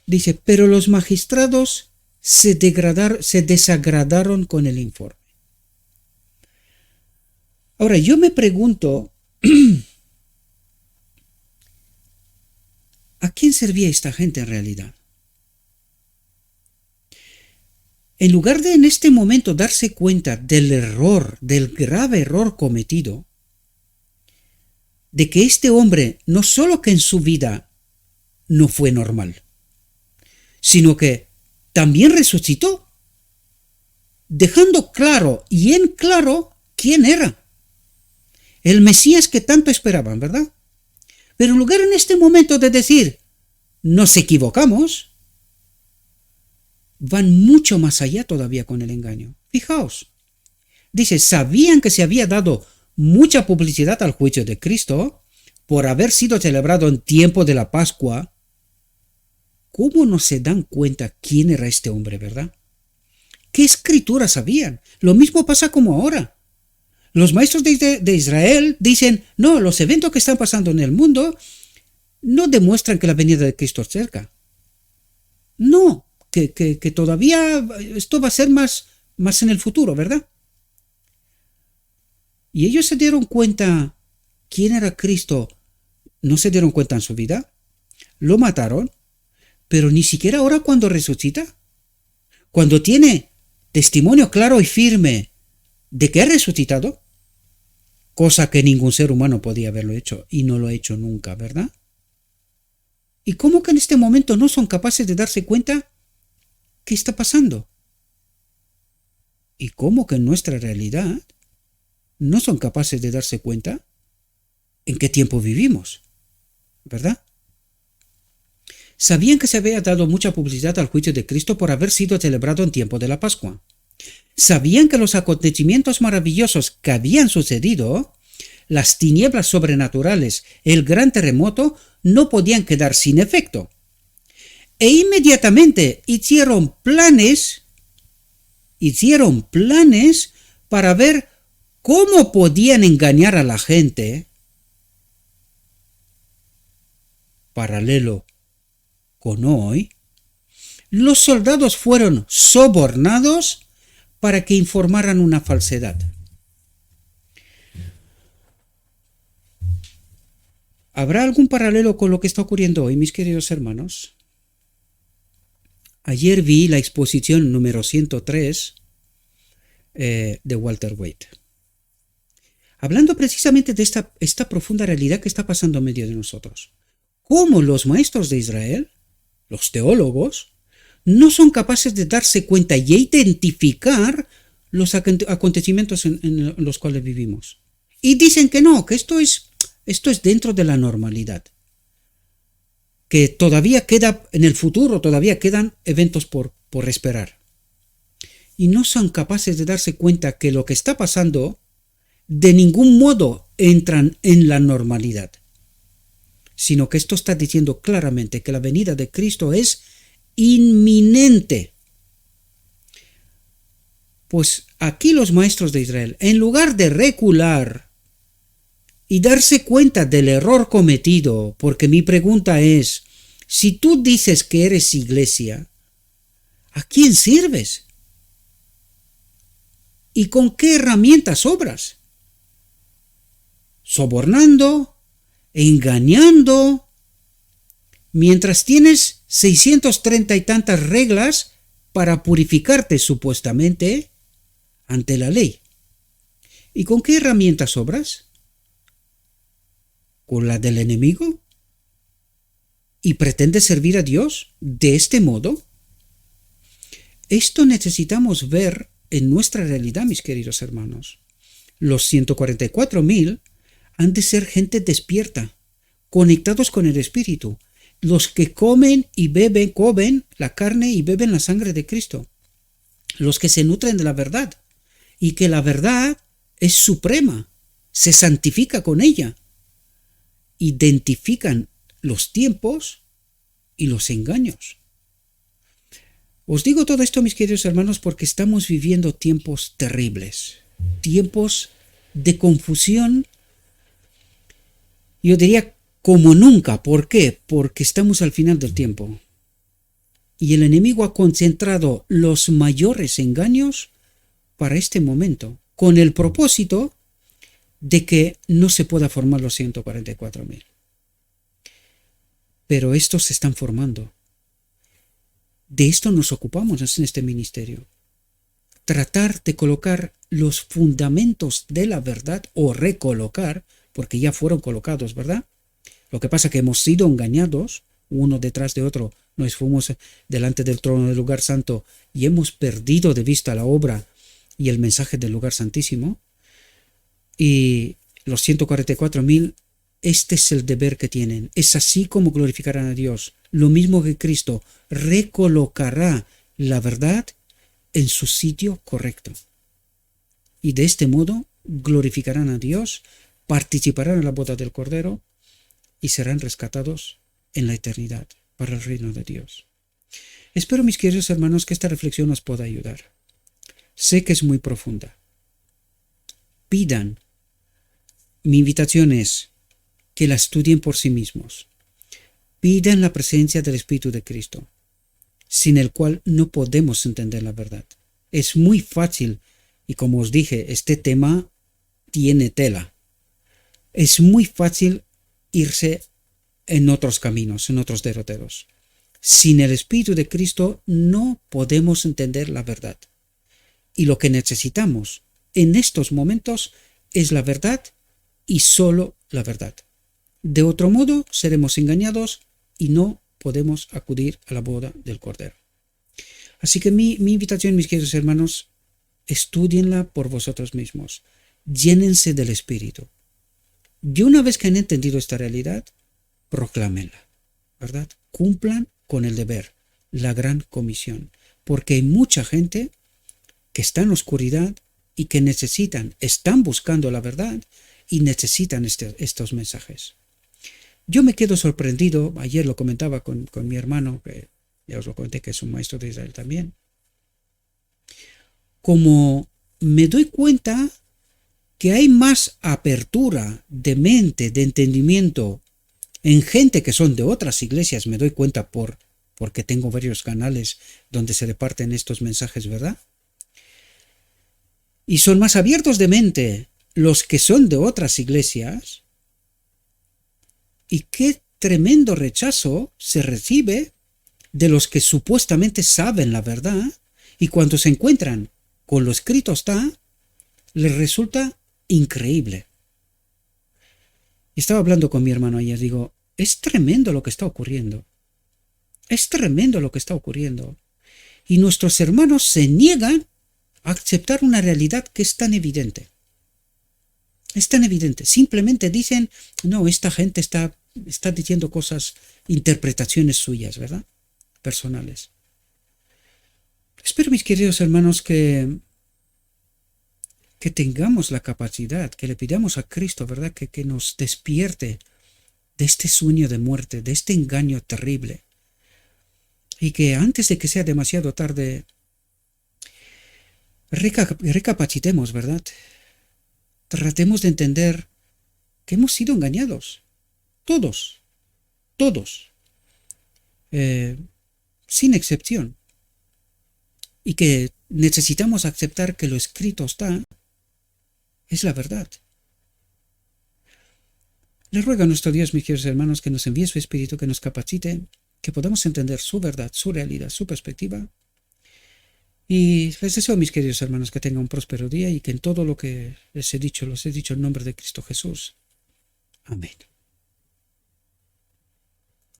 Dice, pero los magistrados se desagradaron con el informe. Ahora, yo me pregunto, ¿a quién servía esta gente en realidad? En lugar de en este momento darse cuenta del error, del grave error cometido, de que este hombre no solo que en su vida no fue normal, sino que también resucitó, dejando claro y en claro quién era. El Mesías que tanto esperaban, ¿verdad? Pero en lugar en este momento de decir, nos equivocamos, van mucho más allá todavía con el engaño. Fijaos, dice, sabían que se había dado mucha publicidad al juicio de Cristo por haber sido celebrado en tiempo de la Pascua. ¿Cómo no se dan cuenta quién era este hombre, verdad? ¿Qué escrituras sabían? Lo mismo pasa como ahora. Los maestros de Israel dicen, no, los eventos que están pasando en el mundo no demuestran que la venida de Cristo es cerca. No, que todavía esto va a ser más en el futuro, ¿verdad? Y ellos se dieron cuenta quién era Cristo, no se dieron cuenta en su vida, lo mataron, pero ni siquiera ahora cuando resucita, cuando tiene testimonio claro y firme de que ha resucitado, cosa que ningún ser humano podía haberlo hecho y no lo ha hecho nunca, ¿verdad? ¿Y cómo que en este momento no son capaces de darse cuenta qué está pasando? ¿Y cómo que en nuestra realidad no son capaces de darse cuenta en qué tiempo vivimos? ¿Verdad? Sabían que se había dado mucha publicidad al juicio de Cristo por haber sido celebrado en tiempo de la Pascua. Sabían que los acontecimientos maravillosos que habían sucedido, las tinieblas sobrenaturales, el gran terremoto, no podían quedar sin efecto. E inmediatamente hicieron planes para ver cómo podían engañar a la gente, paralelo con hoy, Los soldados fueron sobornados para que informaran una falsedad. ¿Habrá algún paralelo con lo que está ocurriendo hoy, mis queridos hermanos? Ayer vi la exposición número 103 de Walter Waite, hablando precisamente de esta profunda realidad que está pasando en medio de nosotros. Cómo los maestros de Israel, los teólogos, no son capaces de darse cuenta y identificar los acontecimientos en los cuales vivimos. Y dicen que no, que esto es dentro de la normalidad. Que todavía queda, en el futuro todavía quedan eventos por esperar. Y no son capaces de darse cuenta que lo que está pasando de ningún modo entran en la normalidad, sino que esto está diciendo claramente que la venida de Cristo es inminente. Pues aquí los maestros de Israel, en lugar de recular y darse cuenta del error cometido, porque mi pregunta es, si tú dices que eres iglesia, ¿a quién sirves? ¿Y con qué herramientas obras? Sobornando, engañando, mientras tienes 630 y tantas reglas para purificarte supuestamente ante la ley. ¿Y con qué herramientas obras? ¿Con la del enemigo? ¿Y pretendes servir a Dios de este modo? Esto necesitamos ver en nuestra realidad, mis queridos hermanos. Los 144,000 han de ser gente despierta, conectados con el Espíritu, los que comen la carne y beben la sangre de Cristo, los que se nutren de la verdad, y que la verdad es suprema, se santifica con ella, identifican los tiempos y los engaños. Os digo todo esto, mis queridos hermanos, porque estamos viviendo tiempos terribles, tiempos de confusión, yo diría como nunca. ¿Por qué? Porque estamos al final del tiempo. Y el enemigo ha concentrado los mayores engaños para este momento, con el propósito de que no se pueda formar los 144,000. Pero estos se están formando. De esto nos ocupamos en este ministerio. Tratar de colocar los fundamentos de la verdad, o recolocar, porque ya fueron colocados, ¿verdad? Lo que pasa es que hemos sido engañados, uno detrás de otro, nos fuimos delante del trono del lugar santo y hemos perdido de vista la obra y el mensaje del lugar santísimo. Y los 144,000, este es el deber que tienen. Es así como glorificarán a Dios. Lo mismo que Cristo recolocará la verdad en su sitio correcto. Y de este modo glorificarán a Dios, participarán en la boda del Cordero y serán rescatados en la eternidad para el reino de Dios. Espero, mis queridos hermanos, que esta reflexión os pueda ayudar. Sé que es muy profunda. Pidan. Mi invitación es que la estudien por sí mismos. Pidan la presencia del Espíritu de Cristo, sin el cual no podemos entender la verdad. Es muy fácil, y como os dije, este tema tiene tela. Es muy fácil irse en otros caminos, en otros derroteros. Sin el Espíritu de Cristo no podemos entender la verdad. Y lo que necesitamos en estos momentos es la verdad y solo la verdad. De otro modo seremos engañados y no podemos acudir a la boda del Cordero. Así que mi invitación, mis queridos hermanos, estúdienla por vosotros mismos. Llénense del Espíritu. Y una vez que han entendido esta realidad, proclámenla, ¿verdad? Cumplan con el deber, la gran comisión. Porque hay mucha gente que está en oscuridad y que están buscando la verdad y necesitan estos mensajes. Yo me quedo sorprendido, ayer lo comentaba con mi hermano, que ya os lo comenté, que es un maestro de Israel también, como me doy cuenta que hay más apertura de mente, de entendimiento en gente que son de otras iglesias, me doy cuenta por porque tengo varios canales donde se reparten estos mensajes, ¿verdad? Y son más abiertos de mente los que son de otras iglesias. Y qué tremendo rechazo se recibe de los que supuestamente saben la verdad, y cuando se encuentran con lo escrito está, les resulta increíble. Estaba hablando con mi hermano ayer, digo, es tremendo lo que está ocurriendo. Es tremendo lo que está ocurriendo. Y nuestros hermanos se niegan a aceptar una realidad que es tan evidente. Es tan evidente. Simplemente dicen, no, esta gente está diciendo cosas, interpretaciones suyas, ¿verdad? Personales. Espero, mis queridos hermanos, que tengamos la capacidad, que le pidamos a Cristo, ¿verdad? Que nos despierte de este sueño de muerte, de este engaño terrible. Y que antes de que sea demasiado tarde, recapacitemos, ¿verdad? Tratemos de entender que hemos sido engañados. Todos. Todos. Sin excepción. Y que necesitamos aceptar que lo escrito está, es la verdad. Le ruego a nuestro Dios, mis queridos hermanos, que nos envíe su Espíritu, que nos capacite, que podamos entender su verdad, su realidad, su perspectiva. Y les deseo, mis queridos hermanos, que tengan un próspero día y que en todo lo que les he dicho en nombre de Cristo Jesús. Amén.